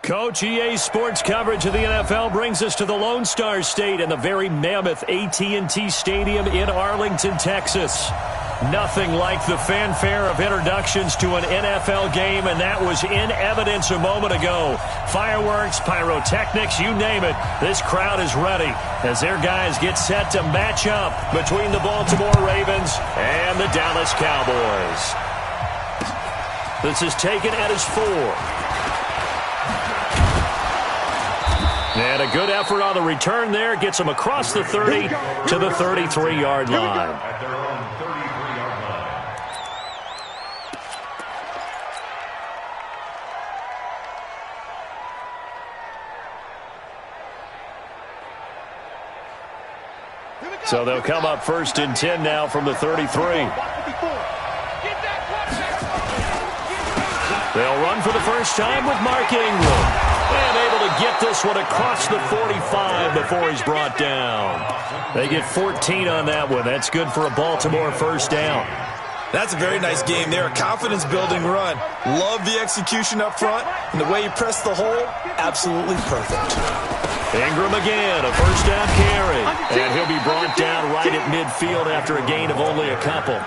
Coach, EA Sports coverage of the NFL brings us to the Lone Star State and the very mammoth AT&T Stadium in Arlington, Texas. Nothing like the fanfare of introductions to an NFL game, and that was in evidence a moment ago. Fireworks, pyrotechnics, you name it. This crowd is ready as their guys get set to match up between the Baltimore Ravens and the Dallas Cowboys. This is taken at his 4. And a good effort on the return there. Gets him across the 30 to the 33-yard line. So they'll come up 1st and 10 now from the 33. They'll run for the first time with Mark Ingram. And able to get this one across the 45 before he's brought down. They get 14 on that one. That's good for a Baltimore first down. That's a very nice game there. A confidence-building run. Love the execution up front. And the way he pressed the hole, absolutely perfect. Ingram again, a first down carry. And he'll be brought down right at midfield after a gain of only a couple.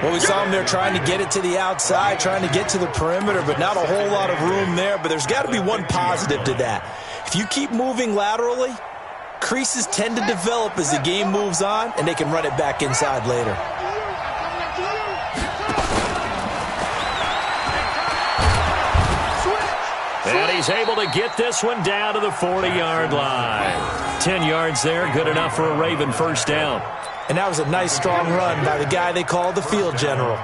Well, we saw him there trying to get it to the outside, trying to get to the perimeter, but not a whole lot of room there. But there's got to be one positive to that. If you keep moving laterally, creases tend to develop as the game moves on, and they can run it back inside later. And he's able to get this one down to the 40-yard line. 10 yards there, good enough for a Raven first down. And that was a nice, strong run by the guy they call the field general.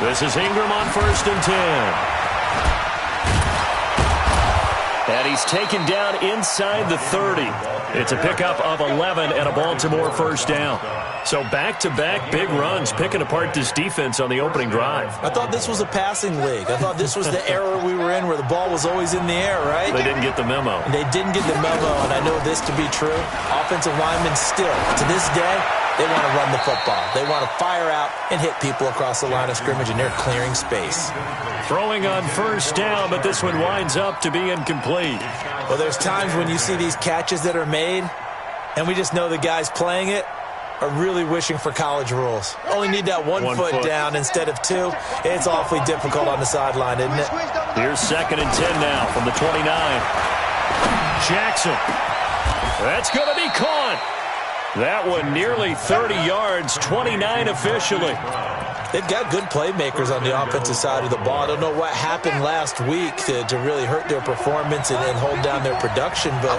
This is Ingram on 1st and 10. And he's taken down inside the 30. It's a pickup of 11 and a Baltimore first down. So back-to-back big runs, picking apart this defense on the opening drive. I thought this was a passing league. I thought this was the era we were in where the ball was always in the air, right? They didn't get the memo. They didn't get the memo, and I know this to be true. Offensive linemen still, to this day, they want to run the football. They want to fire out and hit people across the line of scrimmage, and they're clearing space. Throwing on first down, but this one winds up to be incomplete. Well, there's times when you see these catches that are made, and we just know the guys playing it are really wishing for college rules. Only need that one foot down instead of 2. It's awfully difficult on the sideline, isn't it? Here's 2nd and 10 now from the 29. Jackson. That's going to be caught. That one nearly 30 yards, 29 officially. They've got good playmakers on the offensive side of the ball. I don't know what happened last week to really hurt their performance and hold down their production, but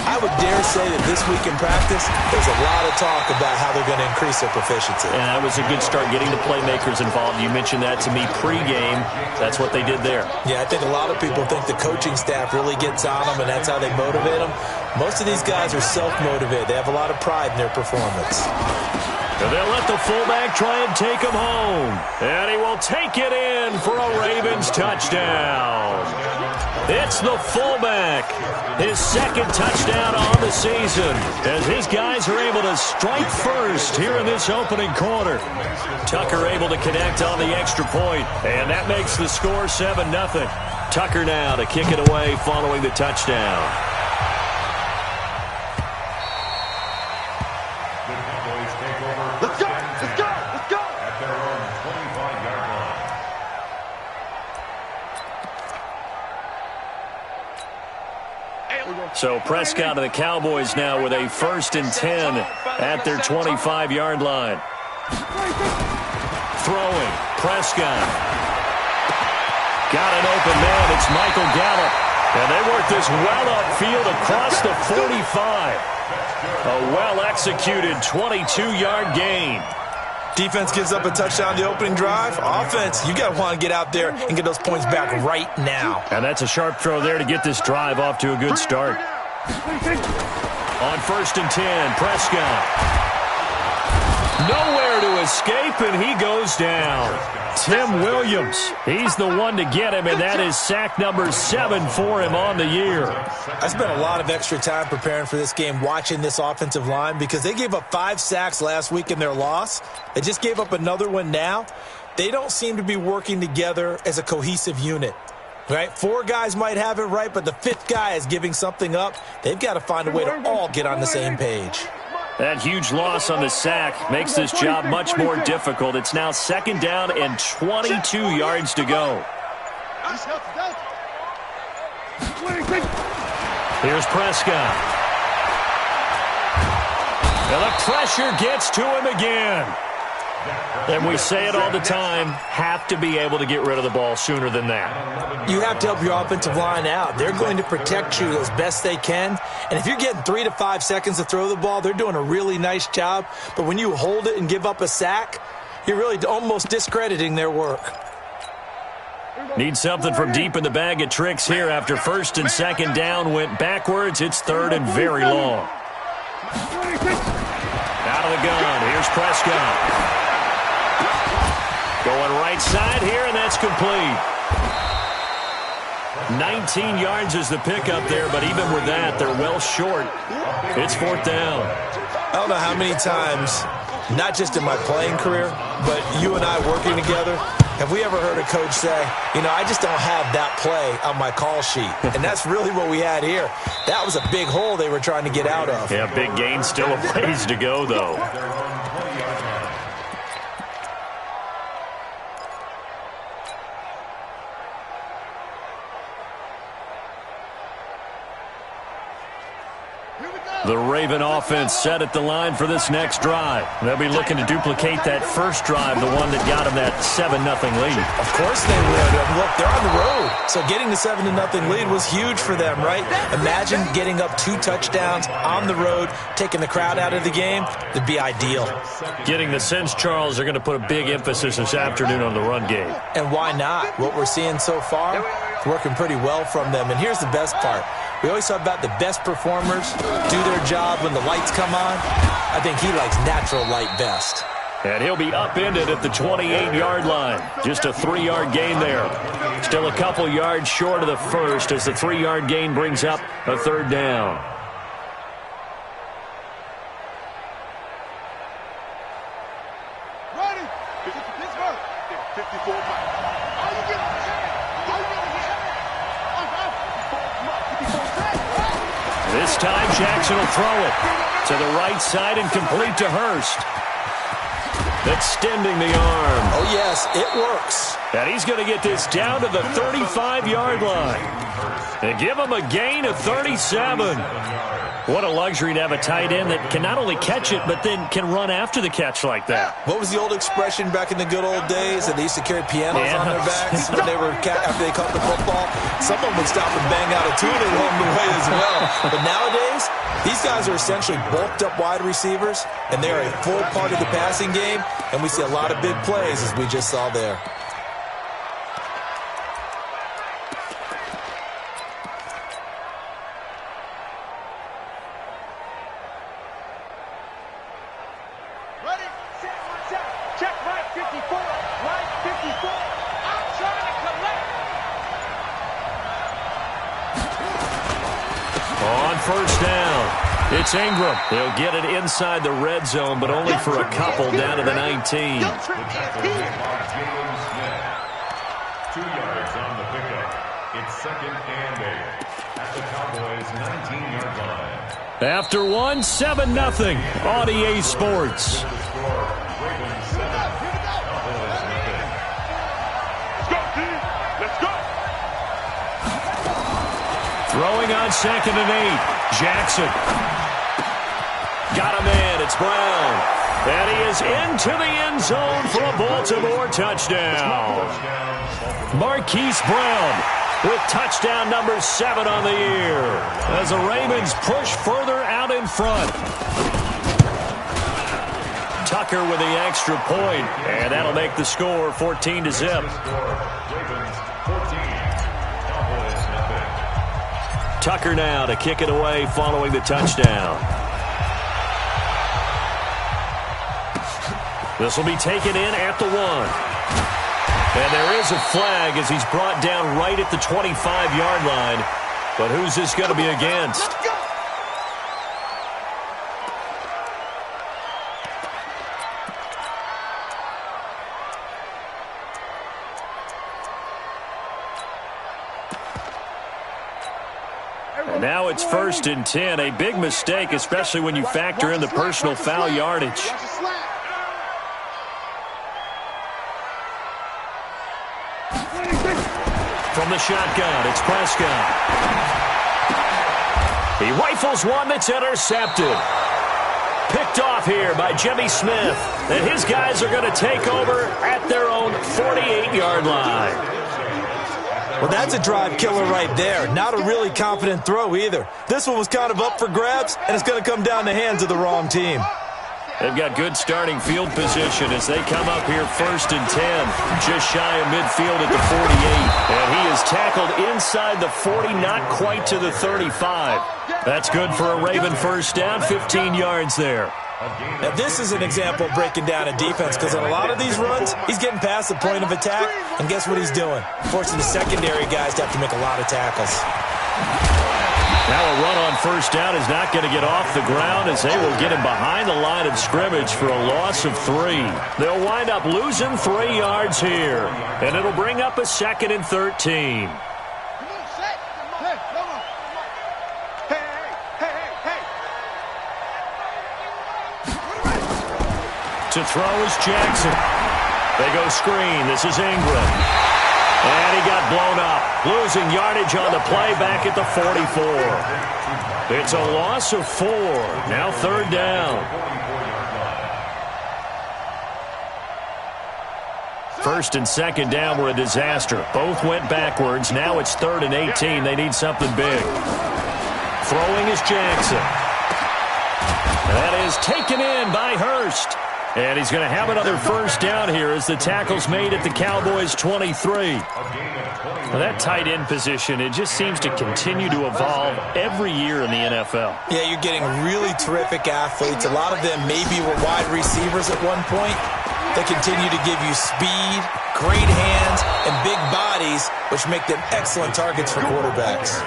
I would dare say that this week in practice, there's a lot of talk about how they're going to increase their proficiency. And that was a good start getting the playmakers involved. You mentioned that to me pregame. That's what they did there. Yeah, I think a lot of people think the coaching staff really gets on them, and that's how they motivate them. Most of these guys are self-motivated. They have a lot of pride in their performance. And they'll let the fullback try and take him home. And he will take it in for a Ravens touchdown. It's the fullback. His 2nd touchdown on the season as his guys are able to strike first here in this opening quarter. Tucker able to connect on the extra point, and that makes the score 7-0. Tucker now to kick it away following the touchdown. So Prescott and the Cowboys now with a 1st and 10 at their 25-yard line. Throwing, Prescott. Got an open man, it's Michael Gallup. And they work this well upfield across the 45. A well-executed 22-yard gain. Defense gives up a touchdown the opening drive. Offense, you got to want to get out there and get those points back right now. And that's a sharp throw there to get this drive off to a good start. On 1st and 10, Prescott. Nowhere to escape, and he goes down. Tim Williams, he's the one to get him, and that is sack number 7 for him on the year. I spent a lot of extra time preparing for this game, watching this offensive line, because they gave up 5 sacks last week in their loss. They just gave up another one now. They don't seem to be working together as a cohesive unit. Right? 4 guys might have it right, but the 5th guy is giving something up. They've got to find a way to all get on the same page. That huge loss on the sack makes this job much more difficult. It's now 2nd down and 22 yards to go. Here's Prescott. And the pressure gets to him again. And we say it all the time, have to be able to get rid of the ball sooner than that. You have to help your offensive line out. They're going to protect you as best they can. And if you're getting 3 to 5 seconds to throw the ball, they're doing a really nice job. But when you hold it and give up a sack, you're really almost discrediting their work. Need something from deep in the bag of tricks here after 1st and 2nd down went backwards. It's 3rd and very long. Out of the gun. Here's Prescott. Going right side here, and that's complete. 19 yards is the pickup there, but even with that, they're well short. It's 4th down. I don't know how many times, not just in my playing career, but you and I working together, have we ever heard a coach say, you know, I just don't have that play on my call sheet. And that's really what we had here. That was a big hole they were trying to get out of. Yeah, big gain, still a ways to go, though. The Raven offense set at the line for this next drive. They'll be looking to duplicate that first drive, the one that got them that 7-0 lead. Of course they would. Look, they're on the road. So getting the 7-0 lead was huge for them, right? Imagine getting up 2 touchdowns on the road, taking the crowd out of the game. It'd be ideal. Getting the sense, Charles, they're going to put a big emphasis this afternoon on the run game. And why not? What we're seeing so far, it's working pretty well from them. And here's the best part. We always talk about the best performers do their job when the lights come on. I think he likes natural light best. And he'll be upended at the 28-yard line. Just a 3-yard gain there. Still a couple yards short of the first as the 3-yard gain brings up a 3rd down. Ready? Pittsburgh. 54 miles. This time, Jackson will throw it to the right side and complete to Hurst. Extending the arm. Oh, yes, it works. And he's going to get this down to the 35-yard line. And give him a gain of 37. What a luxury to have a tight end that can not only catch it, but then can run after the catch like that. What was the old expression back in the good old days that they used to carry pianos on their backs when they were after they caught the football? Someone would stop and bang out a tune along the way as well. But nowadays, these guys are essentially bulked up wide receivers, and they are a full part of the passing game, and we see a lot of big plays as we just saw there. First down. It's Ingram. He'll get it inside the red zone, but only for a couple down to the 19. 2 yards on the pickup. It's 2nd and 8 at the Cowboys' 19-yard line. After 7-0 on EA Sports. Let's go. Throwing on 2nd and 8. Jackson. Got him in. It's Brown. And he is into the end zone for a Baltimore touchdown. Marquise Brown with touchdown number 7 on the year as the Ravens push further out in front. Tucker with the extra point, and that'll make the score 14-0. Tucker now to kick it away following the touchdown. This will be taken in at the 1. And there is a flag as he's brought down right at the 25-yard line. But who's this going to be against? And now it's 1st and 10. A big mistake, especially when you factor in the personal foul yardage. From the shotgun, it's Prescott. He rifles one that's intercepted. Picked off here by Jimmy Smith. And his guys are going to take over at their own 48-yard line. Well, that's a drive killer right there. Not a really confident throw either. This one was kind of up for grabs, and it's going to come down the hands of the wrong team. They've got good starting field position as they come up here 1st and 10. Just shy of midfield at the 48. And he is tackled inside the 40, not quite to the 35. That's good for a Raven first down, 15 yards there. Now, this is an example of breaking down a defense because on a lot of these runs, he's getting past the point of attack, and guess what he's doing? Forcing the secondary guys to have to make a lot of tackles. Now a run on first down is not going to get off the ground as they will get him behind the line of scrimmage for a loss of 3. They'll wind up losing 3 yards here, and it'll bring up a 2nd and 13. To throw is Jackson. They go screen. This is Ingram. And he got blown up. Losing yardage on the play back at the 44. It's a loss of 4. Now 3rd down. 1st and 2nd down were a disaster. Both went backwards. Now it's 3rd and 18. They need something big. Throwing is Jackson. That is taken in by Hurst. And he's going to have another first down here as the tackle's made at the Cowboys' 23. Well, that tight end position, it just seems to continue to evolve every year in the NFL. Yeah, you're getting really terrific athletes. A lot of them maybe were wide receivers at one point. They continue to give you speed, great hands, and big bodies, which make them excellent targets for quarterbacks.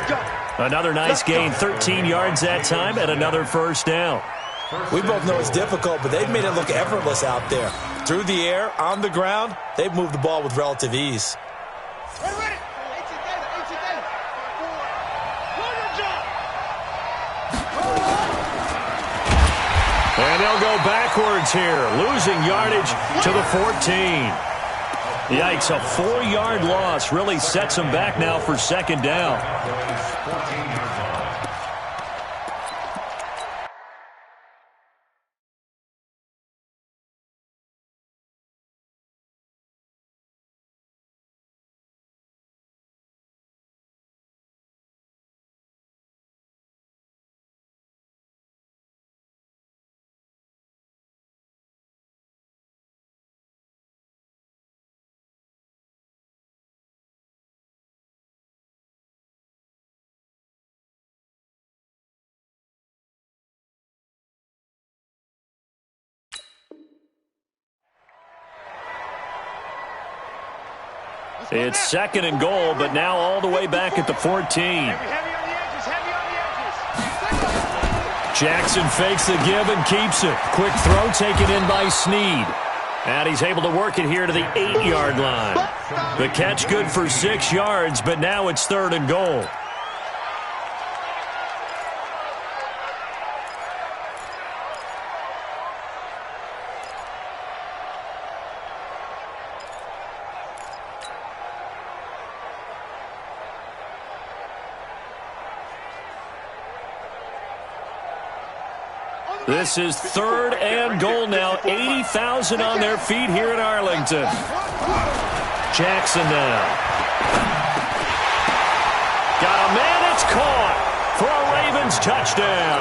Another nice gain, 13 yards that time, and another first down. We both know it's difficult, but they've made it look effortless out there. Through the air, on the ground, they've moved the ball with relative ease. And they'll go backwards here, losing yardage to the 14. Yikes, a 4-yard loss really sets them back now for 2nd down. It's 2nd and goal, but now all the way back at the 14. Jackson fakes the give and keeps it. Quick throw taken in by Snead. And he's able to work it here to the 8-yard line. The catch good for 6 yards, but now it's 3rd and goal. This is 3rd and goal now. 80,000 on their feet here in Arlington. Jackson now. Got a man that's caught for a Ravens touchdown.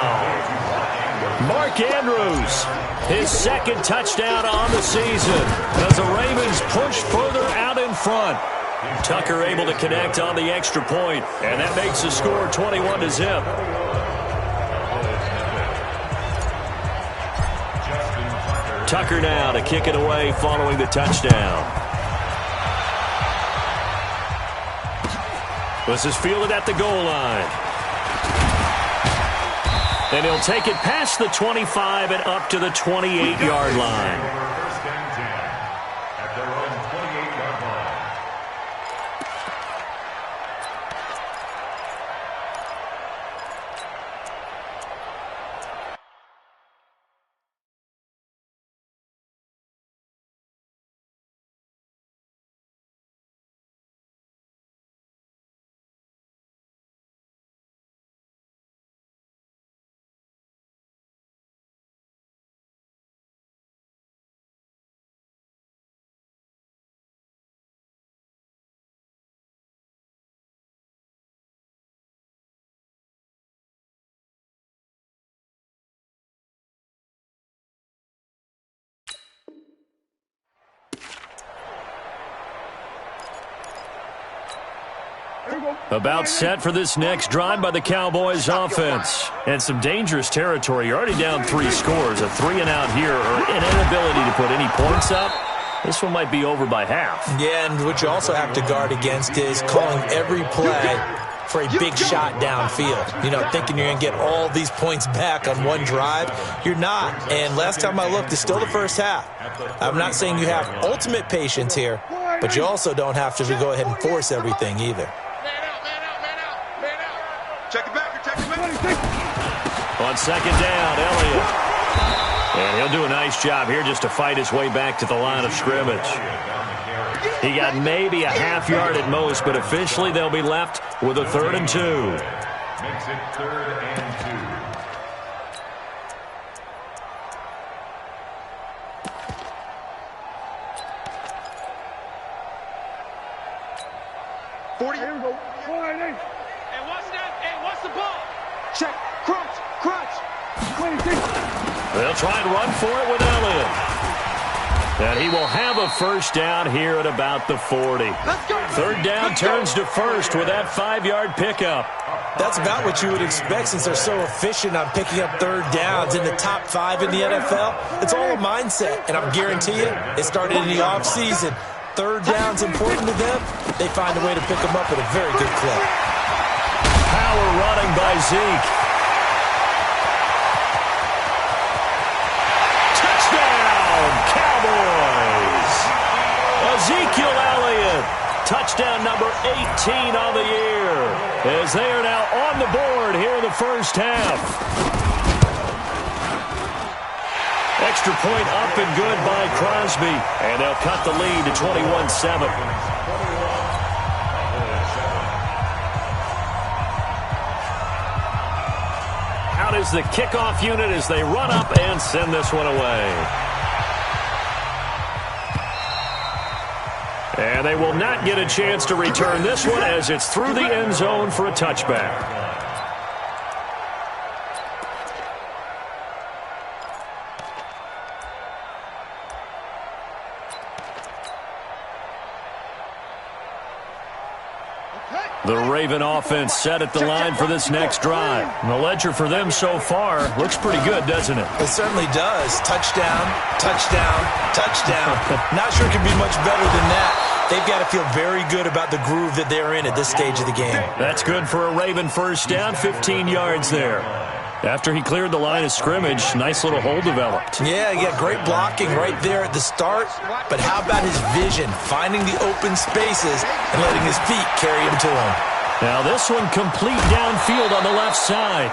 Mark Andrews, his 2nd touchdown on the season as the Ravens push further out in front. Tucker able to connect on the extra point, and that makes the score 21-0. Tucker now to kick it away following the touchdown. This is fielded at the goal line. And he'll take it past the 25 and up to the 28-yard line. First and 10 at their own 28-yard line. About set for this next drive by the Cowboys offense. And some dangerous territory. You're already down 3 scores. A 3-and-out here or an inability to put any points up. This one might be over by half. Yeah, and what you also have to guard against is calling every play for a big shot downfield. You know, thinking you're going to get all these points back on one drive. You're not. And last time I looked, it's still the first half. I'm not saying you have ultimate patience here, but you also don't have to go ahead and force everything either. Check it back. Check it back. On second down, Elliott. And he'll do a nice job here just to fight his way back to the line of scrimmage. He got maybe a half yard at most, but officially they'll be left with a 3rd and 2. Makes it 3rd and 2. 40. Here we go. And what's that? Hey, what's the ball? Check. Crunch. 26. They'll try and run for it with Elliott. And he will have a first down here at about the 40. Let's go. 3rd down turns to first with that 5-yard pickup. That's about what you would expect since they're so efficient on picking up 3rd downs in the top 5 in the NFL. It's all a mindset, and I guarantee you, it started in the offseason. 3rd down's important to them. They find a way to pick them up at a very good clip. Power running by Zeke. Touchdown, Cowboys. Ezekiel Elliott, touchdown number 18 on the year, as they are now on the board here in the first half. Extra point up and good by Crosby, and they'll cut the lead to 21-7. Out is the kickoff unit as they run up and send this one away. And they will not get a chance to return this one as it's through the end zone for a touchback. The Raven offense set at the line for this next drive. And the ledger for them so far looks pretty good, doesn't it? It certainly does. Touchdown. Not sure it can be much better than that. They've got to feel very good about the groove that they're in at this stage of the game. That's good for a Raven first down, 15 yards there. After he cleared the line of scrimmage, nice little hole developed. Yeah, he got great blocking right there at the start. But how about his vision, finding the open spaces and letting his feet carry him to him? Now this one complete downfield on the left side.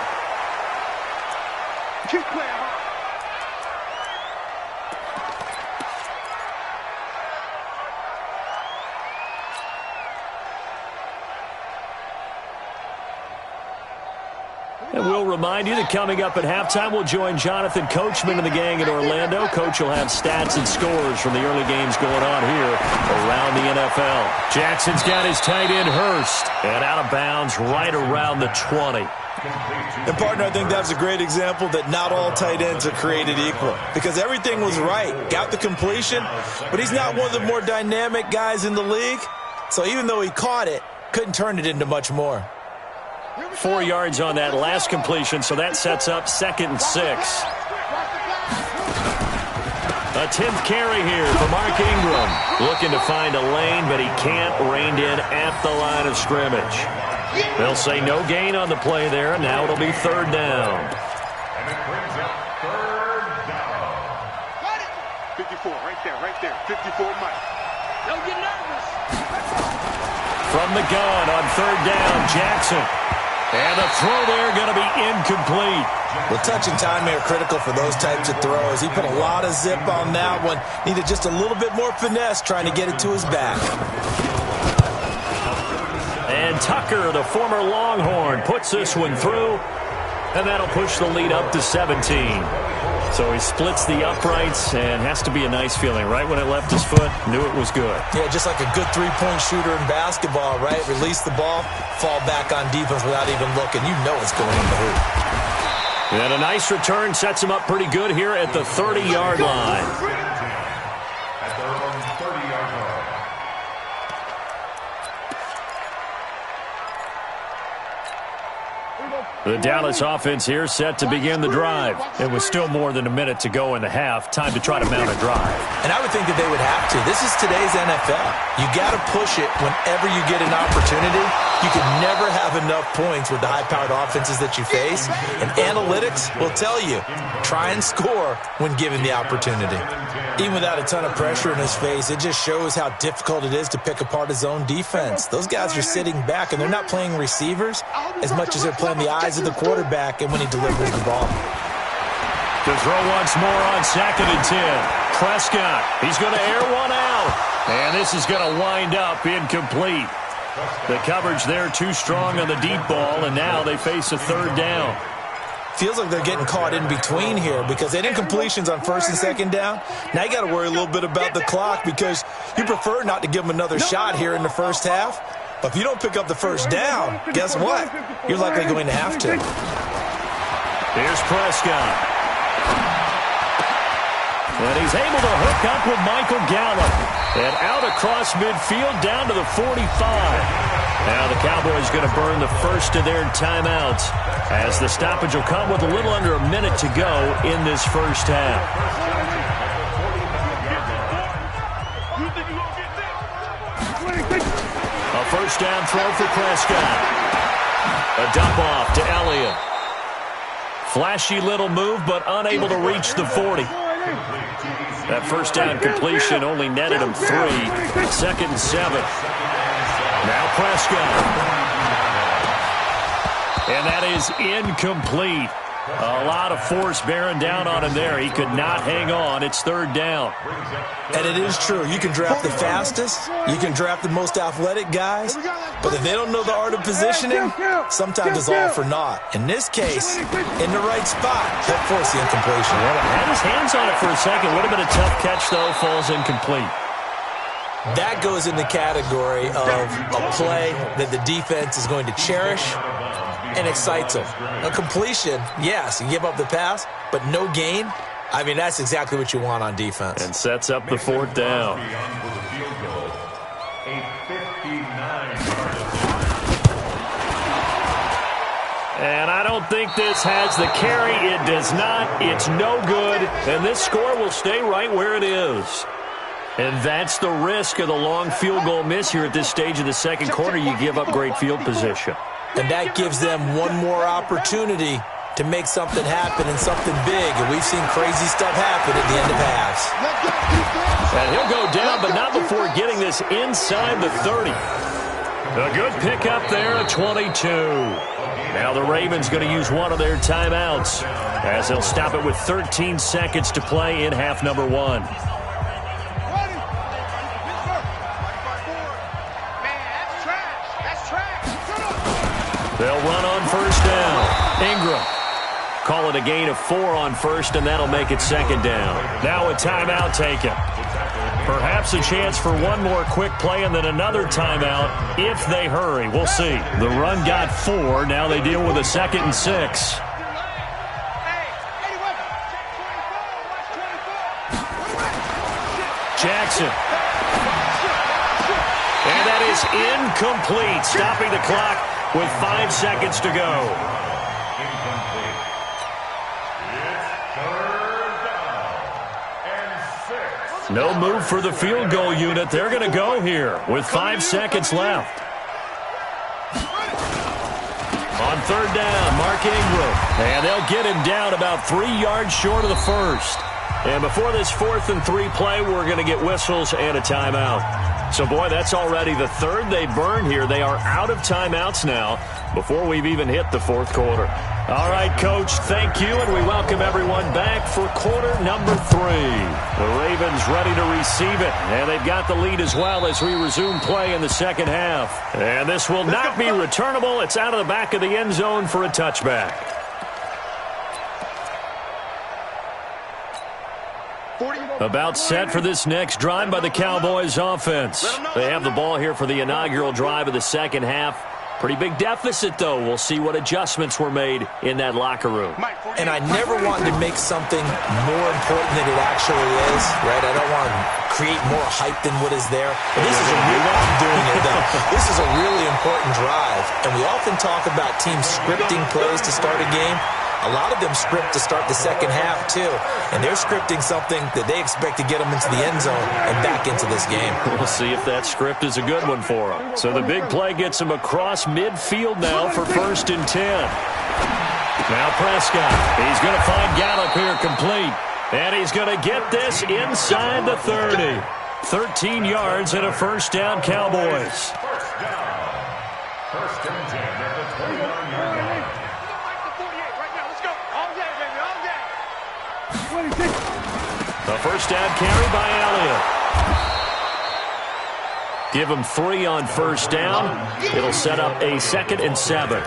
And we'll remind you that coming up at halftime, we'll join Jonathan Coachman and the gang in Orlando. Coach will have stats and scores from the early games going on here around the NFL. Jackson's got his tight end Hurst, and out of bounds right around the 20. And, partner, I think that's a great example that not all tight ends are created equal because everything was right. Got the completion, but he's not one of the more dynamic guys in the league. So even though he caught it, couldn't turn it into much more. 4 yards on that last completion, so that sets up 2nd and 6. A 10th carry here for Mark Ingram. Looking to find a lane, but he can't. Reined in at the line of scrimmage. They'll say no gain on the play there, and now it'll be 3rd down. And it brings up 3rd down. 54, right there. 54, Mike. Don't get nervous. From the gun on 3rd down, Jackson. And the throw there going to be incomplete. Well, touch and time are critical for those types of throws. He put a lot of zip on that one. Needed just a little bit more finesse trying to get it to his back. And Tucker, the former Longhorn, puts this one through. And that'll push the lead up to 17. So he splits the uprights and has to be a nice feeling. Right when it left his foot, knew it was good. Yeah, just like a good three-point shooter in basketball, right? Release the ball, fall back on defense without even looking. You know it's going in the hoop. And a nice return sets him up pretty good here at the 30-yard line. At their own 30-yard line. The Dallas offense here set to begin the drive. It was still more than a minute to go in the half. Time to try to mount a drive. And I would think that they would have to. This is today's NFL. You got to push it whenever you get an opportunity. You can never have enough points with the high-powered offenses that you face. And analytics will tell you, try and score when given the opportunity. Even without a ton of pressure in his face, it just shows how difficult it is to pick apart his own defense. Those guys are sitting back, and they're not playing receivers as much as they're playing the eyes of the quarterback and when he delivers the ball. To throw once more on 2nd and 10. Prescott, he's going to air one out. And this is going to wind up incomplete. The coverage there too strong on the deep ball, and now they face a 3rd down. Feels like they're getting caught in between here because they did incompletions on 1st and 2nd down. Now you got to worry a little bit about the clock because you prefer not to give them another shot here in the first half. But if you don't pick up the 1st down, guess what? You're likely going to have to. Here's Prescott. And he's able to hook up with Michael Gallup. And out across midfield down to the 45. Now the Cowboys going to burn the first of their timeouts as the stoppage will come with a little under a minute to go in this first half. A 1st down throw for Prescott. A dump off to Elliott. Flashy little move, but unable to reach the 40. That 1st down completion only netted him 3. 2nd and 7. Now Prescott. And that is incomplete. A lot of force bearing down on him there. He could not hang on. It's 3rd down. And it is true. You can draft the fastest. You can draft the most athletic guys. But if they don't know the art of positioning, sometimes it's all for naught. In this case, in the right spot, that forced the incompletion. Had his hands on it for a second. Would have been a tough catch, though. Falls incomplete. That goes in the category of a play that the defense is going to cherish and excites them. A completion, yes, you give up the pass, but no gain. I mean, that's exactly what you want on defense. And sets up the 4th down. And I don't think this has the carry. It does not. It's no good. And this score will stay right where it is. And that's the risk of the long field goal miss here at this stage of the 2nd quarter. You give up great field position. And that gives them one more opportunity to make something happen and something big. And we've seen crazy stuff happen at the end of halves. And he'll go down, but not before getting this inside the 30. A good pickup there at 22. Now the Ravens going to use one of their timeouts as they'll stop it with 13 seconds to play in half number 1. They'll run on 1st down. Ingram. Call it a gain of 4 on 1st, and that'll make it 2nd down. Now a timeout taken. Perhaps a chance for one more quick play and then another timeout if they hurry. We'll see. The run got 4. Now they deal with a 2nd and 6. Jackson. And that is incomplete, stopping the clock with 5 seconds to go. Incomplete. It's 3rd down and 6. No move for the field goal unit. They're going to go here with 5 seconds left. On third down, Mark Ingram. And they'll get him down about 3 yards short of the first. And before this 4th and 3 play, we're going to get whistles and a timeout. So, boy, that's already the third they burned here. They are out of timeouts now before we've even hit the 4th quarter. All right, Coach, thank you, and we welcome everyone back for quarter number 3. The Ravens ready to receive it, and they've got the lead as well as we resume play in the second half. And this will not be returnable. It's out of the back of the end zone for a touchback. About set for this next drive by the Cowboys offense. They have the ball here for the inaugural drive of the second half. Pretty big deficit, though. We'll see what adjustments were made in that locker room. And I never wanted to make something more important than it actually is, right? I don't want to create more hype than what is there. But this is a real, I'm doing it, though. This is a really important drive. And we often talk about teams scripting plays to start a game. A lot of them script to start the second half, too. And they're scripting something that they expect to get them into the end zone and back into this game. We'll see if that script is a good one for them. So the big play gets them across midfield now for 1st and 10. Now Prescott. He's going to find Gallup here complete. And he's going to get this inside the 30. 13 yards and a first down, Cowboys. First and 10 at the 21-yard line. The first down carry by Elliott. Give him 3 on first down. It'll set up a 2nd and 7.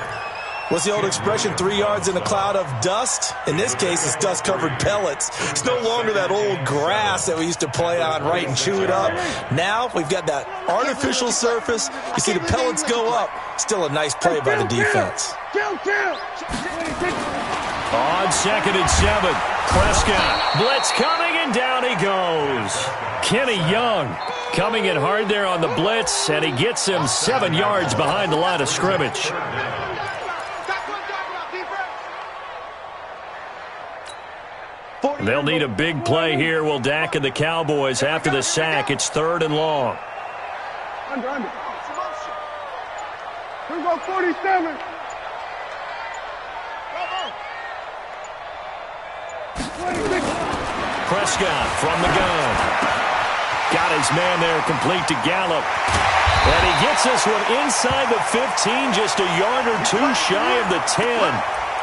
What's the old expression, 3 yards in a cloud of dust? In this case, it's dust-covered pellets. It's no longer that old grass that we used to play on, right, and chew it up. Now we've got that artificial surface. You see the pellets go up. Still a nice play by the defense. On 2nd and 7, Prescott. Blitz coming, and down he goes. Kenny Young coming in hard there on the blitz, and he gets him 7 yards behind the line of scrimmage. They'll need a big play here. Will Dak and the Cowboys after the sack. It's 3rd and long. Here we go, 47. Prescott from the gun. Got his man there complete to Gallup. And he gets this one inside the 15, just a yard or 2 shy of the 10.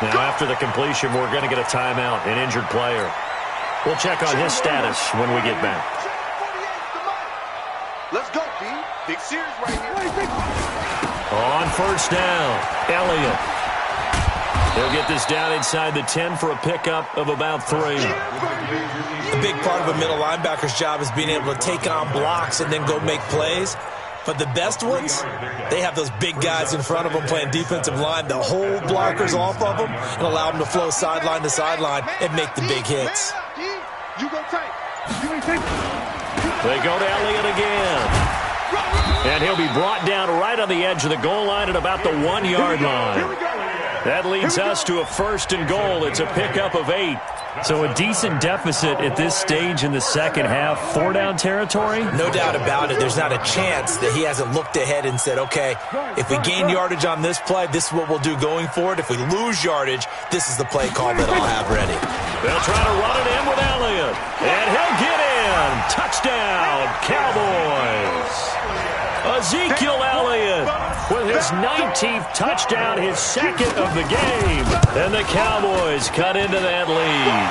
Now, after the completion, we're going to get a timeout, an injured player. We'll check on his status when we get back. Let's go, D. Big series right here. On first down, Elliott. They'll get this down inside the 10 for a pickup of about 3. A big part of a middle linebacker's job is being able to take on blocks and then go make plays. But the best ones, they have those big guys in front of them playing defensive line that hold blockers off of them and allow them to flow sideline to sideline and make the big hits. You go tight. They go to Elliott again. And he'll be brought down right on the edge of the goal line at about the 1-yard line. That leads us to a 1st and goal. It's a pickup of 8. So a decent deficit at this stage in the second half. 4-down territory? No doubt about it. There's not a chance that he hasn't looked ahead and said, okay, if we gain yardage on this play, this is what we'll do going forward. If we lose yardage, this is the play call that I'll have ready. They'll try to run it in with Elliott. And he'll get in. Touchdown, Cowboys. Ezekiel Elliott with his 19th touchdown, his 2nd of the game. And the Cowboys cut into that lead.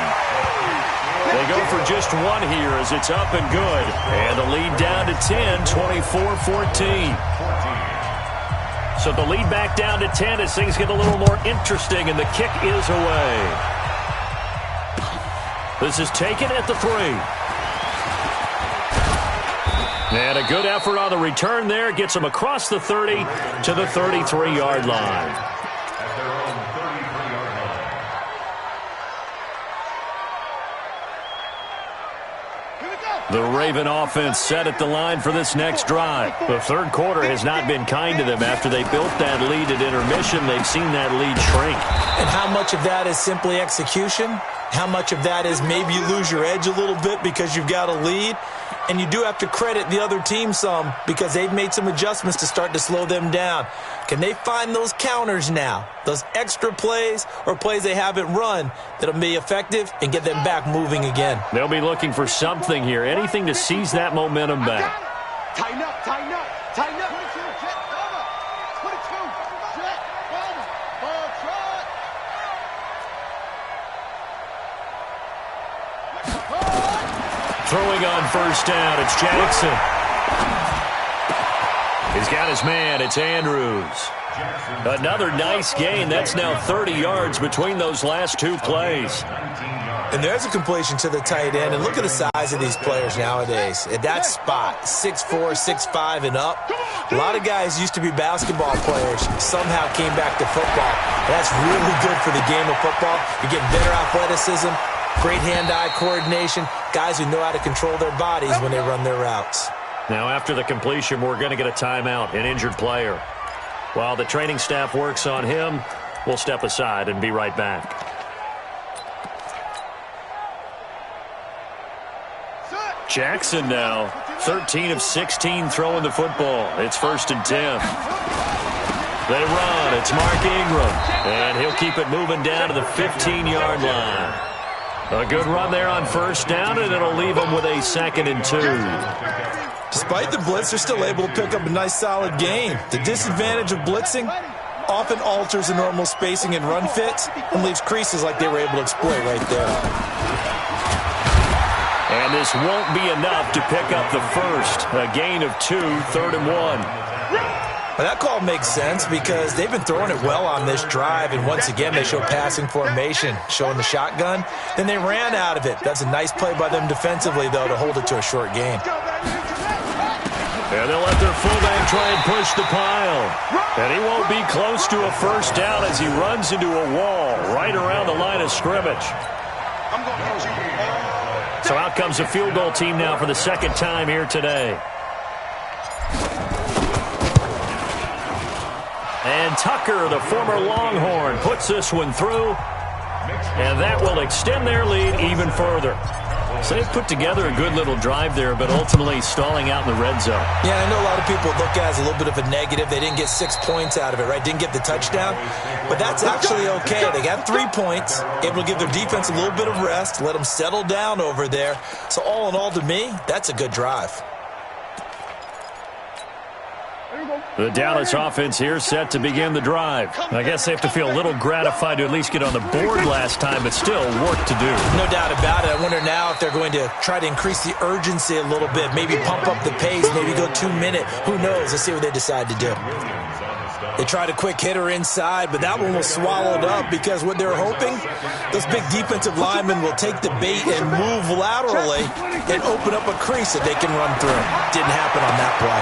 They go for just 1 here as it's up and good. And the lead down to 10, 24-14. So the lead back down to 10 as things get a little more interesting, and the kick is away. This is taken at the 3. And a good effort on the return there. Gets him across the 30 to the 33-yard line. The Raven offense set at the line for this next drive. The 3rd quarter has not been kind to them. After they built that lead at intermission, they've seen that lead shrink. And how much of that is simply execution? How much of that is maybe you lose your edge a little bit because you've got a lead? And you do have to credit the other team some because they've made some adjustments to start to slow them down. Can they find those counters now, those extra plays or plays they haven't run that'll be effective and get them back moving again? They'll be looking for something here, anything to seize that momentum back. Tighten up, tighten up, tighten up. 22, jet, over. 22, jet, over. Ball trot. Throwing on first down, it's Jackson. He's got his man, it's Andrews. Another nice gain. That's now 30 yards between those last two plays. And there's a completion to the tight end. And look at the size of these players nowadays. At that spot, 6'4", 6'5", and up. A lot of guys used to be basketball players, somehow came back to football. That's really good for the game of football. You get better athleticism, great hand-eye coordination, guys who know how to control their bodies when they run their routes. Now, after the completion, we're going to get a timeout, an injured player. While the training staff works on him, we'll step aside and be right back. Jackson now, 13 of 16 throwing the football. It's 1st and 10. They run. It's Mark Ingram. And he'll keep it moving down to the 15-yard line. A good run there on first down, and it'll leave them with a 2nd and 2. Despite the blitz, they're still able to pick up a nice solid gain. The disadvantage of blitzing often alters the normal spacing and run fits and leaves creases like they were able to exploit right there. And this won't be enough to pick up the first. A gain of 2, 3rd and 1. Well, that call makes sense because they've been throwing it well on this drive, and once again they show passing formation, showing the shotgun. Then they ran out of it. That's a nice play by them defensively, though, to hold it to a short gain. And they'll let their fullback try and push the pile. And he won't be close to a first down as he runs into a wall right around the line of scrimmage. So out comes the field goal team now for the 2nd time here today. And Tucker, the former Longhorn, puts this one through. And that will extend their lead even further. So they've put together a good little drive there, but ultimately stalling out in the red zone. Yeah, I know a lot of people look at it as a little bit of a negative. They didn't get 6 points out of it, right? Didn't get the touchdown. But that's actually okay. They got 3 points, able to give their defense a little bit of rest, let them settle down over there. So all in all, to me, that's a good drive. The Dallas offense here set to begin the drive. I guess they have to feel a little gratified to at least get on the board last time, but still work to do. No doubt about it. I wonder now if they're going to try to increase the urgency a little bit, maybe pump up the pace, maybe go 2 minute. Who knows? Let's see what they decide to do. They tried a quick hitter inside, but that one was swallowed up because what they're hoping, those big defensive linemen will take the bait and move laterally and open up a crease that they can run through. Didn't happen on that play.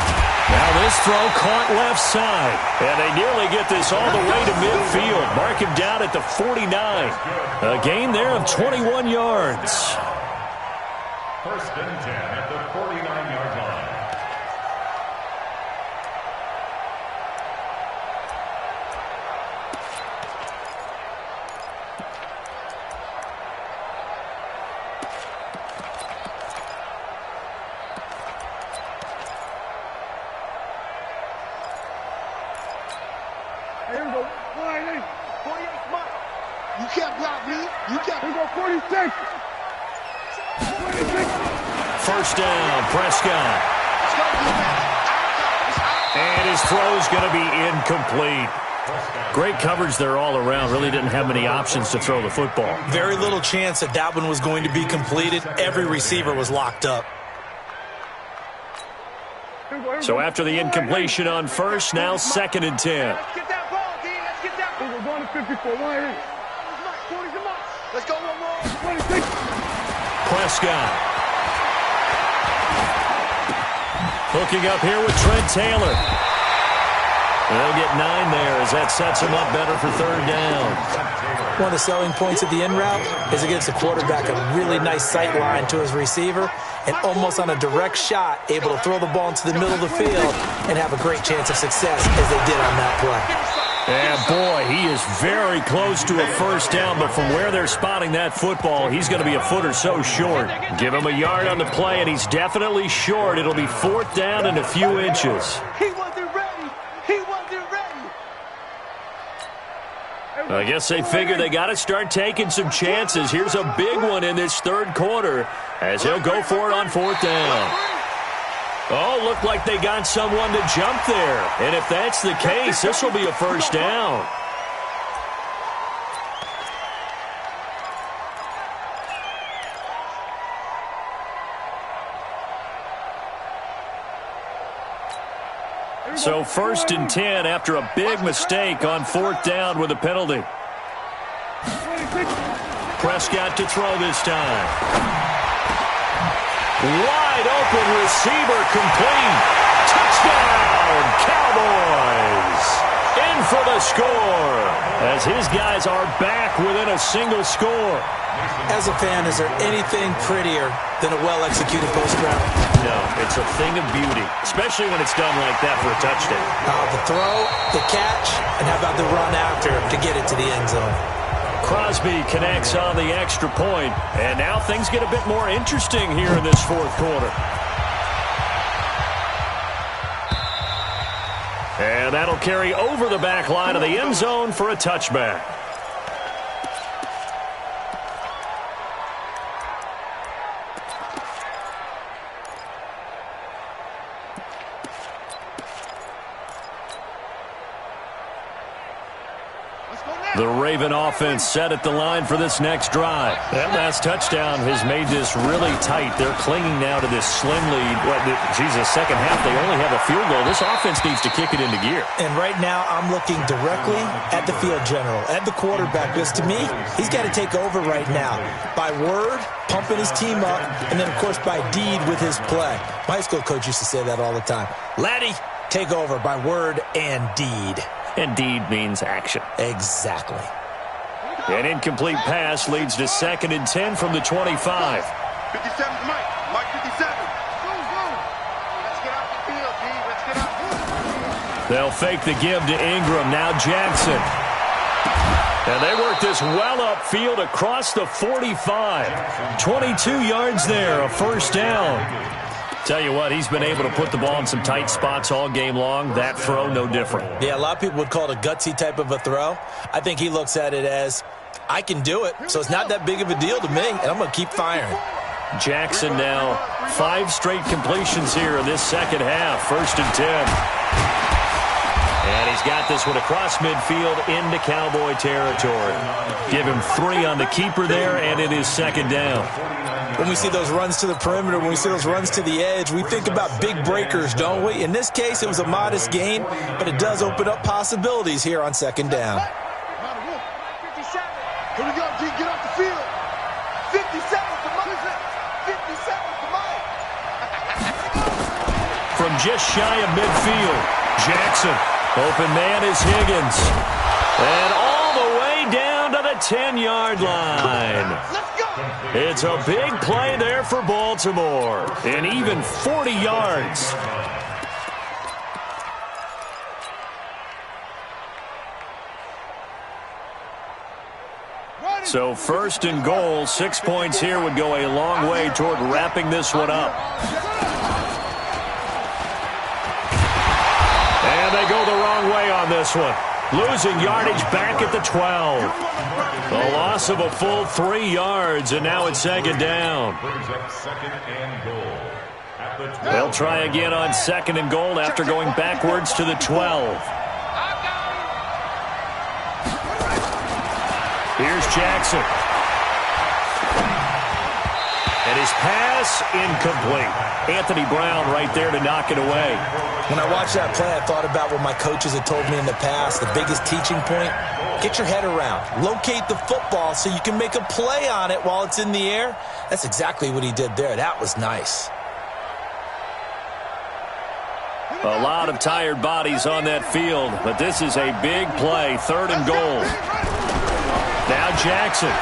Now this throw caught left side, and they nearly get this all the way to midfield. Mark him down at the 49. A gain there of 21 yards. 1st and 10 at the 49-yard line. Here we go. 48. 48 Mike. You can't block me. You can't. Here we go. 46. 46. First down, Prescott. And his throw's going to be incomplete. Great coverage there all around. Really didn't have many options to throw the football. Very little chance that that one was going to be completed. Every receiver was locked up. So after the incompletion on first, now 2nd and 10. Let's get that ball, D. Let's get that ball. We're going to 54. Let's go one more. 26. Prescott. Hooking up here with Trent Taylor. They'll get 9 there as that sets him up better for 3rd down. One of the selling points of the in route is it gives the quarterback a really nice sight line to his receiver and almost on a direct shot able to throw the ball into the middle of the field and have a great chance of success as they did on that play. And boy, he is very close to a first down, but from where they're spotting that football, he's going to be a foot or so short. Give him a yard on the play, and he's definitely short. It'll be fourth down and a few inches. He wasn't ready. He wasn't ready. I guess they figure they got to start taking some chances. Here's a big one in this third quarter as he'll go for it on fourth down. Oh, looked like they got someone to jump there. And if that's the case, this will be a first down. So first and 10 after a big mistake on fourth down with a penalty. Prescott to throw this time. Wide open receiver complete. Touchdown, Cowboys. In for the score as his guys are back within a single score. As a fan, is there anything prettier than a well-executed post route? No, it's a thing of beauty, especially when it's done like that for a touchdown. The throw, the catch, and how about the run after to get it to the end zone? Crosby connects on the extra point, and now things get a bit more interesting here in this fourth quarter. And that'll carry over the back line of the end zone for a touchback. The Raven offense set at the line for this next drive. That last touchdown has made this really tight. They're clinging now to this slim lead. The second half, they only have a field goal. This offense needs to kick it into gear. And right now, I'm looking directly at the field general, at the quarterback, because to me, he's got to take over right now. By word, pumping his team up, and then, of course, by deed with his play. My high school coach used to say that all the time. Laddie, take over by word and deed. And deed means action. Exactly. An incomplete pass leads to second and 10 from the 25. 57's Mike. Mike 57. Let's get out the field, D. Let's get out. They'll fake the give to Ingram. Now Jackson. And they work this well upfield across the 45. 22 yards there, a first down. Tell you what, he's been able to put the ball in some tight spots all game long. That throw, no different. Yeah, a lot of people would call it a gutsy type of a throw. I think he looks at it as, I can do it, so it's not that big of a deal to me, and I'm going to keep firing. Jackson now 5 straight completions here in this second half. First and 10. And he's got this one across midfield into Cowboy territory. Give him 3 on the keeper there, and it is second down. When we see those runs to the perimeter, when we see those runs to the edge, we think about big breakers, don't we? In this case, it was a modest gain, but it does open up possibilities here on second down. 57. Here we go, G. Get off the field. 57 to Mike. 57 to Mike. From just shy of midfield, Jackson. Open man is Higgins. And all the way down to the 10-yard line. Let's go. It's a big play there for Baltimore. And even 40 yards. So first and goal, 6 points here would go a long way toward wrapping this one up. And they go the wrong way on this one. Losing yardage back at the 12. A loss of a full 3 yards, and now it's second down. They'll try again on second and goal after going backwards to the 12. Here's Jackson. And his pass incomplete. Anthony Brown right there to knock it away. When I watched that play, I thought about what my coaches had told me in the past. The biggest teaching point, get your head around. Locate the football so you can make a play on it while it's in the air. That's exactly what he did there. That was nice. A lot of tired bodies on that field, but this is a big play. Third and goal. Now Jackson.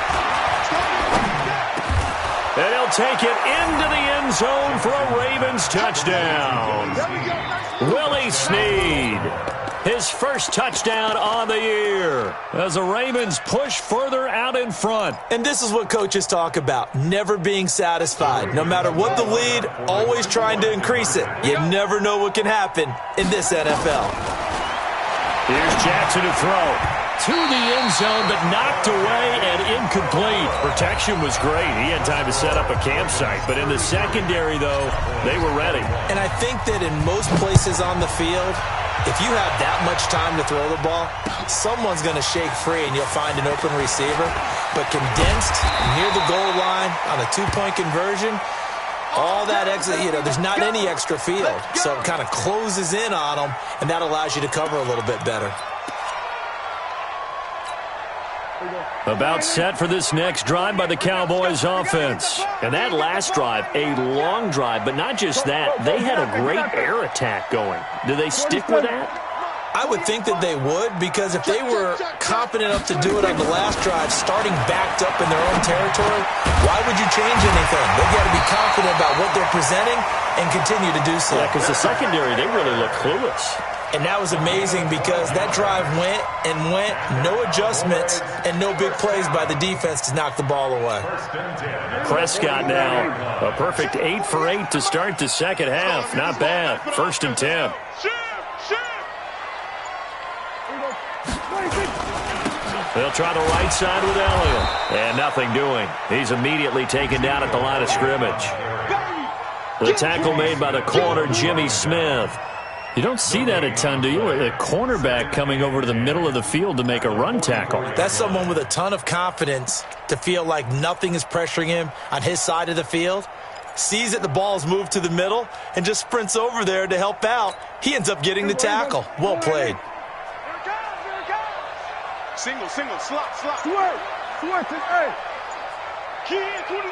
And he'll take it into the end zone for a Ravens touchdown. Willie Snead. his first touchdown on the year as the Ravens push further out in front. And this is what coaches talk about, never being satisfied. No matter what the lead, always trying to increase it. You never know what can happen in this NFL. Here's Jackson to throw. To the end zone, but knocked away and incomplete. Protection was great. He had time to set up a campsite. But in the secondary, though, they were ready. And I think that in most places on the field, if you have that much time to throw the ball, someone's going to shake free and you'll find an open receiver. But condensed near the goal line on a two-point conversion, all that extra, there's not any extra field. So it kind of closes in on them, and that allows you to cover a little bit better. About set for this next drive by the Cowboys offense. And that last drive, a long drive, but not just that. They had a great air attack going. Do they stick with that? I would think that they would, because if they were confident enough to do it on the last drive, starting backed up in their own territory, why would you change anything? They've got to be confident about what they're presenting and continue to do so. Yeah, because the secondary, they really look clueless. And that was amazing because that drive went and went, no adjustments, and no big plays by the defense to knock the ball away. Prescott now, a perfect 8 for 8 to start the second half. Not bad. 1st and 10. They'll try the right side with Elliott. And nothing doing. He's immediately taken down at the line of scrimmage. The tackle made by the corner, Jimmy Smith. You don't see that a ton, do you? A cornerback coming over to the middle of the field to make a run tackle. That's someone with a ton of confidence to feel like nothing is pressuring him on his side of the field. Sees that the ball's moved to the middle and just sprints over there to help out. He ends up getting the tackle. Well played. Single, slot. Swerve, hey. Kid 21.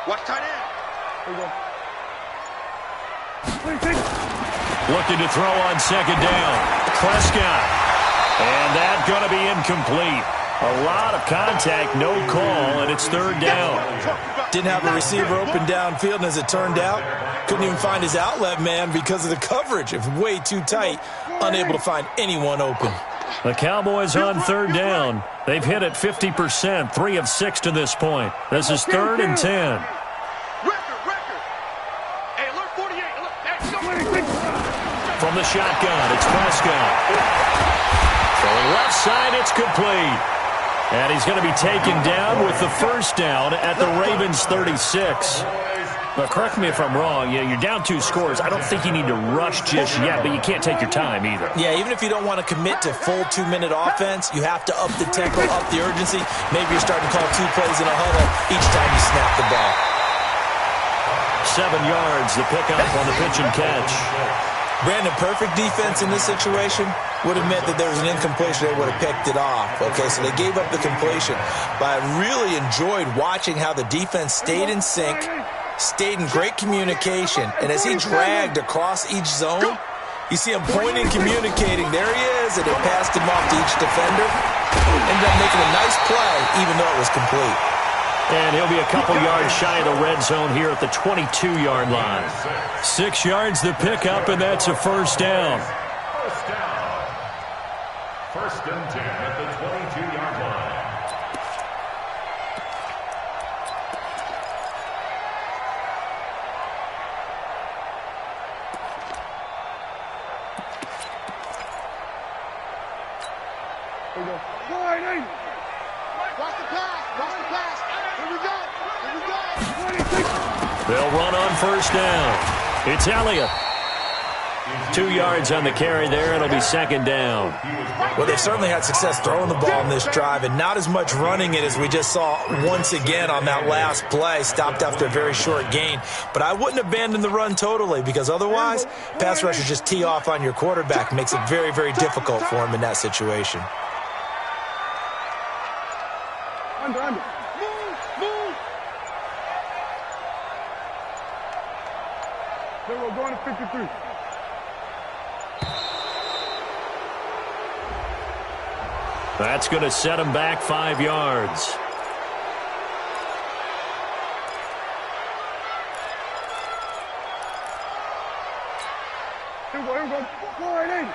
Watch tight end. There you go. Looking to throw on second down. Prescott. And that's going to be incomplete. A lot of contact, no call, and it's 3rd down. Didn't have a receiver open downfield, and as it turned out, couldn't even find his outlet man because of the coverage. It was way too tight, unable to find anyone open. The Cowboys on 3rd down. They've hit it 50%, 3 of 6 to this point. This is 3rd and 10. From the shotgun, it's Prescott. From left side, it's complete. And he's going to be taken down with the 1st down at the Ravens' 36. Now, correct me if I'm wrong. Yeah, you're down 2 scores. I don't think you need to rush just yet, but you can't take your time either. Yeah, even if you don't want to commit to full 2-minute offense, you have to up the tempo, up the urgency. Maybe you're starting to call 2 plays in a huddle each time you snap the ball. 7 yards, the pickup on the pitch and catch. Brandon, perfect defense in this situation would have meant that there was an incompletion. They would have picked it off. Okay, so they gave up the completion. But I really enjoyed watching how the defense stayed in sync, stayed in great communication. And as he dragged across each zone, you see him pointing, communicating. There he is, and they passed him off to each defender. Ended up making a nice play, even though it was complete. And he'll be a couple yards shy of the red zone here at the 22-yard line. 6 yards the pickup, and that's a 1st down. 1st and 10 at the 22-yard line. Watch the pass. Here we go. They'll run on 1st down. It's Elliott. 2 yards on the carry there. It'll be 2nd down. Well, they've certainly had success throwing the ball in this drive, and not as much running it as we just saw once again on that last play. Stopped after a very short gain. But I wouldn't abandon the run totally, because otherwise, pass rushers just tee off on your quarterback. Makes it very, very difficult for him in that situation. Under. Move. Then we're going to 53. That's going to set him back 5 yards. Here we go. Go right in.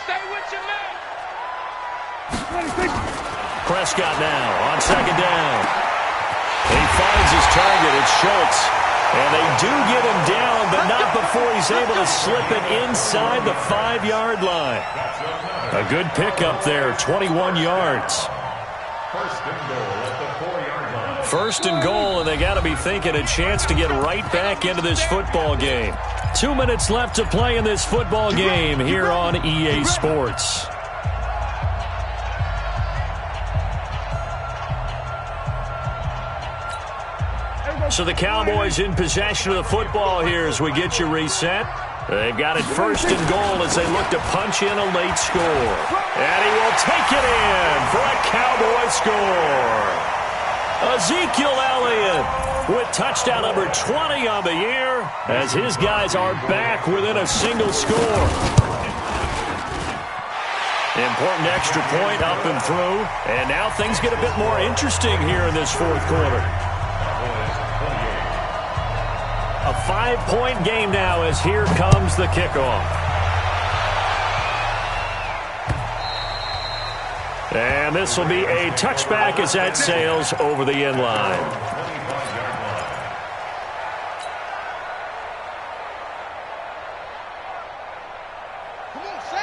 Stay with your man. Prescott now on second down. He finds his target. It's Schultz. And they do get him down, but not before he's able to slip it inside the 5-yard line. A good pickup there, 21 yards. First and goal at the 4-yard line. First and goal, and they got to be thinking a chance to get right back into this football game. 2 minutes left to play in this football game here on EA Sports. So the Cowboys in possession of the football here as we get you reset. They've got it first and goal as they look to punch in a late score. And he will take it in for a Cowboy score. Ezekiel Elliott with touchdown number 20 on the year as his guys are back within a single score. Important extra point up and through. And now things get a bit more interesting here in this fourth quarter. A 5-point game now as here comes the kickoff. And this will be a touchback as that sails over the end line.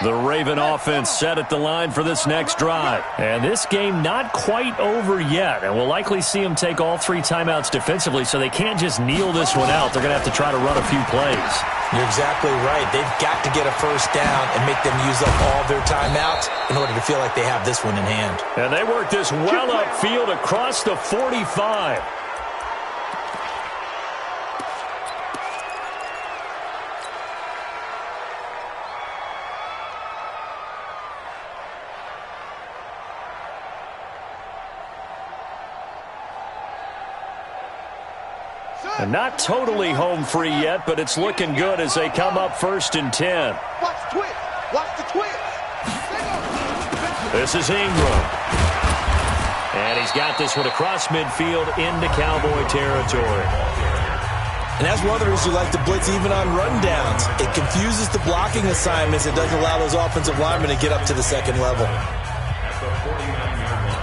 The Raven offense set at the line for this next drive. And this game not quite over yet. And we'll likely see them take all 3 timeouts defensively, so they can't just kneel this one out. They're going to have to try to run a few plays. You're exactly right. They've got to get a first down and make them use up all their timeouts in order to feel like they have this one in hand. And they work this well upfield across the 45. And not totally home free yet, but it's looking good as they come up first and 10. Watch the twist. Watch the twist. This is Ingram. And he's got this one across midfield into Cowboy territory. And that's one of the reasons you like to blitz even on rundowns. It confuses the blocking assignments. It doesn't allow those offensive linemen to get up to the second level. At the 49-yard line.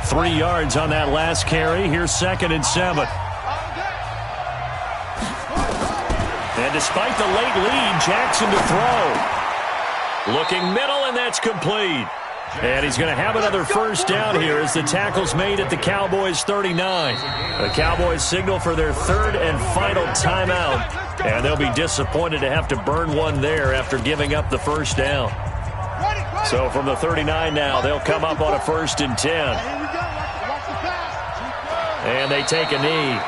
3 yards on that last carry. Here's second and 7. And despite the late lead, Jackson to throw. Looking middle, and that's complete. And he's going to have another first down here as the tackle's made at the Cowboys 39. The Cowboys signal for their third and final timeout. And they'll be disappointed to have to burn one there after giving up the first down. So from the 39 now, they'll come up on a first and 10. And they take a knee.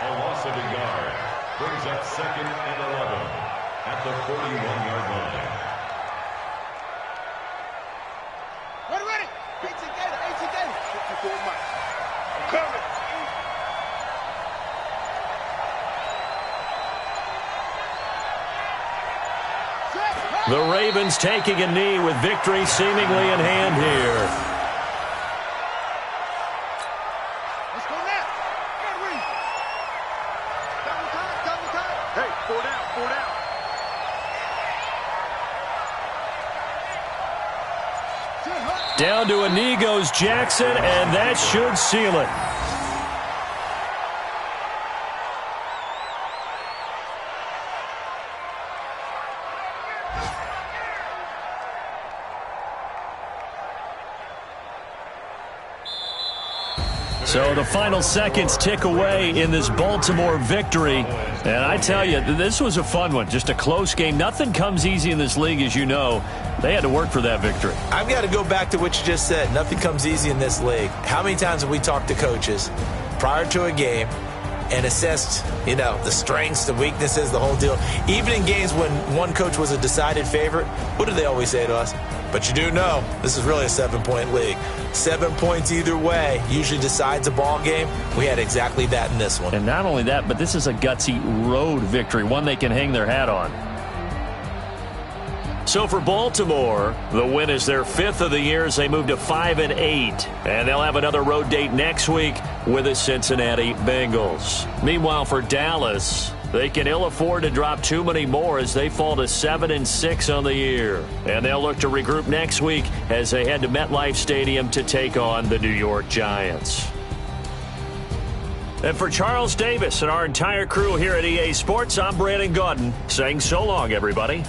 A loss of a yard brings up second and 11 at the 41-yard line. Ready. 18 Gator. 54 miles. I'm coming. The Ravens taking a knee with victory seemingly in hand here. Let's go now. Good read. Double time. Hey, 4 down. Down to a knee goes Jackson, and that should seal it. So the final seconds tick away in this Baltimore victory. And I tell you, this was a fun one. Just a close game. Nothing comes easy in this league, as you know. They had to work for that victory. I've got to go back to what you just said. Nothing comes easy in this league. How many times have we talked to coaches prior to a game and assessed, the strengths, the weaknesses, the whole deal? Even in games when one coach was a decided favorite, what do they always say to us? But you do know this is really a 7-point league. 7 points either way usually decides a ball game. We had exactly that in this one. And not only that, but this is a gutsy road victory, one they can hang their hat on. So for Baltimore, the win is their 5th of the year as they move to 5-8. And they'll have another road date next week with the Cincinnati Bengals. Meanwhile, for Dallas, they can ill afford to drop too many more as they fall to 7-6 on the year. And they'll look to regroup next week as they head to MetLife Stadium to take on the New York Giants. And for Charles Davis and our entire crew here at EA Sports, I'm Brandon Gaudin saying so long, everybody.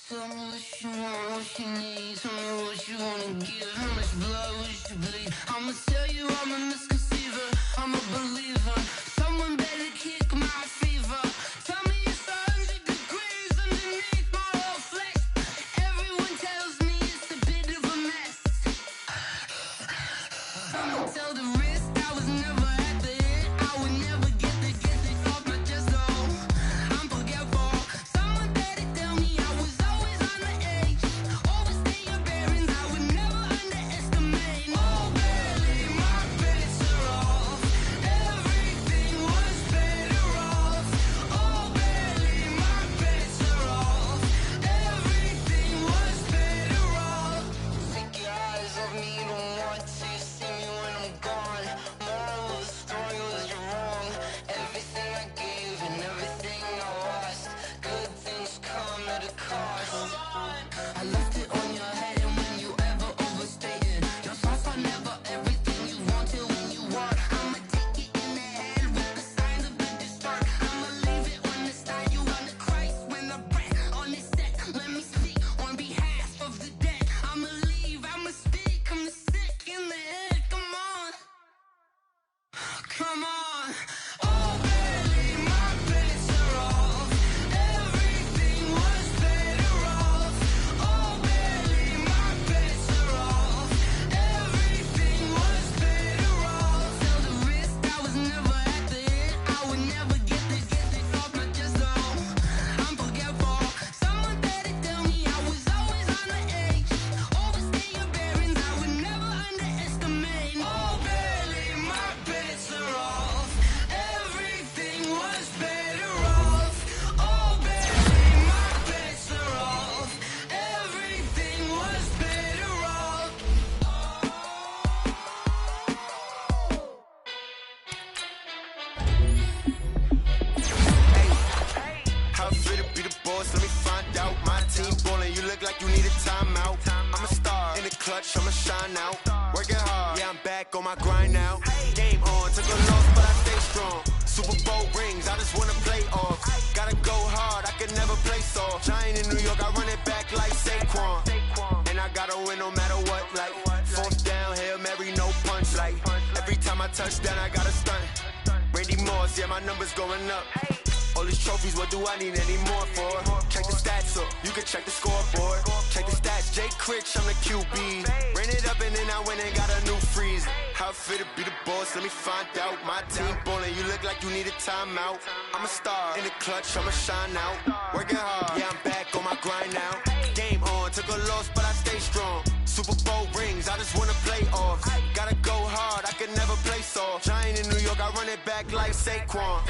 Tell me what you want, what you need. Tell me what you wanna give. How much blood would you bleed? I'ma tell you I'm a misconceiver. I'm a believer. Someone better kick my fever. Tell me it's 100 degrees underneath my whole flesh. Everyone tells me it's a bit of a mess. I'ma tell the risk I was never at the hit. I would never get this off my chest. Oh, I'm forgetful. Someone better tell me I was always on the edge. Overstay your bearings, I would never underestimate. Oh, barely, my bets are off. Everything was better off. Oh, barely, my bets are off. Everything was better off. Take your eyes off me, don't want to see me when I'm gone. Moral of the story was you're wrong. Everything I gave and everything I lost. Good things come at a cost. I left it on your head, and when you ever overstated, your thoughts are never everything you wanted when you want. I'ma take it in the head with the signs of the distort. I'ma leave it on the side. You on the Christ when I breath on this set. Let me speak on behalf of the dead. I'ma leave, I'ma speak. I'm the sick in the head. Come on, come on. Oh, barely, my bets are off. Everything was better off. Oh, barely, my bets are off. Everything was better off. Tell the risk I was never at the hit. I would never get this off my chest. Oh, I'm forgetful. Someone better tell me I was always on the edge. Overstay your bearings, I would never underestimate. Oh, barely, my bets are off. Everything was better off. Oh, barely, my bets are off. Everything was better off. How it feel to be the boss? Let me find out. My team ballin', you look like you need a timeout. I'm a star in the clutch, I'ma shine out. Working hard, yeah, I'm back on my grind now. Game on, took a loss, but I stay strong. Super Bowl rings, I just wanna play off. Gotta go hard, I can never play soft. Giant in New York, I run it back like Saquon. And I gotta win no matter what, like 4th down, Hail Mary, no punch. Like every time I touch down, I gotta stunt. Randy Moss, yeah, my numbers going up. All these trophies, what do I need any more for? Check the stats up, you can check the scoreboard. Check the stats, Jay Critch, I'm the QB. Ran it up and then I went and got a new freeze. How it feel to be the boss, let me find out. My team ballin', you look like you need a timeout. I'm a star in the clutch, I'ma shine out. Working hard, yeah, I'm back on my grind now. Game on, took a loss, but I stay strong. Super Bowl rings, I just wanna play off. Gotta go hard, I can never play soft. Giant in New York, I run it back like Saquon.